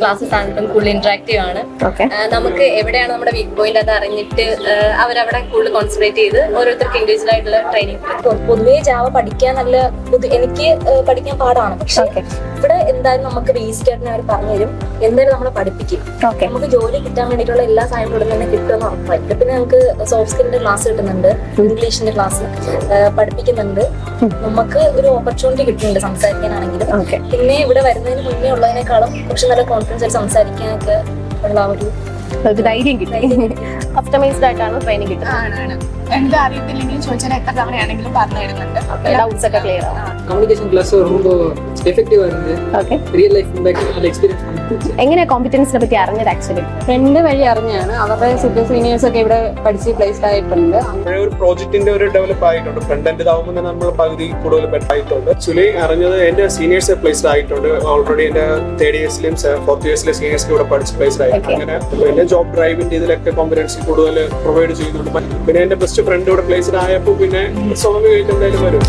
Classes ആണെങ്കിലും കൂടുതൽ interactive ആണ്. നമുക്ക് എവിടെയാണ് നമ്മുടെ വീക്ക് പോയിന്റ് അത് അറിഞ്ഞിട്ട് അവരവിടെ കൂടുതൽ കോൺസെൻട്രേറ്റ് ചെയ്ത് ഓരോരുത്തർക്ക് ഇൻഡിവിജ്വൽ ആയിട്ടുള്ള ട്രെയിനിങ്. പൊതുവേ ജാവ പഠിക്കാൻ നല്ല എനിക്ക് പഠിക്കാൻ പാടാണ്. പക്ഷെ ഇവിടെ എന്തായാലും നമുക്ക് ബേസിക് ആയിട്ട് അവർ പറഞ്ഞു തരും, എന്തായാലും നമ്മളെ പഠിപ്പിക്കും. നമുക്ക് ജോലി കിട്ടാൻ വേണ്ടിയിട്ടുള്ള എല്ലാ സാധനങ്ങളും ഇവിടെ തന്നെ കിട്ടുമെന്ന് ഉറപ്പായിട്ട്. പിന്നെ നമുക്ക് സോഫ്റ്റ് സ്കില്ലിന്റെ ക്ലാസ് കിട്ടുന്നുണ്ട്, ഇംഗ്ലീഷിന്റെ ക്ലാസ് പഠിപ്പിക്കുന്നുണ്ട്. നമുക്ക് ഒരു ഓപ്പർച്യൂണിറ്റി കിട്ടുന്നുണ്ട് സംസാരിക്കാനാണെങ്കിലും. പിന്നെ ഇവിടെ വരുന്നതിന് മുന്നേ ഉള്ളതിനേക്കാളും കുറച്ച് നല്ല കോൺഫിഡൻസ് ആയിട്ട് സംസാരിക്കാനൊക്കെ ഉള്ള ഒരു ധൈര്യം കിട്ടും. കസ്റ്റമൈസ്ഡ് ആയിട്ടാണ് ട്രെയിനിങ് കിട്ടുന്നത്. எனக்கு அறியத்தில்லைன்னு ചോദിച്ചാൽ എത്ര തവണയാണെങ്കിലും പറഞ്ഞു തരുന്നുണ്ട്. ഡൗട്ട്സ് ഒക്കെ ക്ലിയർ ആവും. கம்யூனிகேஷன் கிளாஸ் ரொம்ப எஃபெக்டிவா இருந்து ரியல் லைஃப் இம்பாக்ட் அந்த எக்ஸ்பீரியன்ஸ் എങ്ങനെ കോമ്പറ്റൻസിനെ പറ്റി അറിഞ്ഞത്? ആക്ച്വലി ഫ്രണ്ട് വഴി അറിഞ്ഞാണ്. അവരുടെ സീനിയേഴ്സ് ഒക്കെ ഇവിടെ പഠിച്ച് പ്ലേസ്ഡ് ആയിട്ടുണ്ട്. ഒരു പ്രോജക്റ്റിന്റെ ഒരു ഡെവലപ്പ് ആയിട്ടുണ്ട്. ഫ്രണ്ട് എൻഡ് ഇതാവുമ്പോൾ തന്നെ നമ്മൾ പകുതി കൂടുതൽ ബെറ്റർ ആയിട്ടുണ്ട്. ആക്ച്വലി അറിഞ്ഞത് എന്റെ സീനിയേഴ്സ് പ്ലേസ്ഡ് ആയിട്ടുണ്ട്. ഓൾറെഡി എന്റെ 3rd ഇയേഴ്സിലും 4th ഇയേഴ്സിലെ സീനിയേഴ്സ് ഇവിടെ പഠിച്ച് പ്ലേസ്ഡ് ആയിട്ടുണ്ട്. അങ്ങനെ എന്റെ ജോബ് ഡ്രൈവിന്റെ ഇതിലൊക്കെ കോമ്പറ്റൻസി കൂടുതൽ പ്രൊവൈഡ് ചെയ്യുന്നുണ്ട്. പിന്നെ എന്റെ ബെസ്റ്റ് ഫ്രണ്ട് ഇവിടെ പ്ലേസ്ഡ് ആയപ്പോൾ പിന്നെ സ്വാഭാവികമായിട്ട് എന്തായാലും വരും.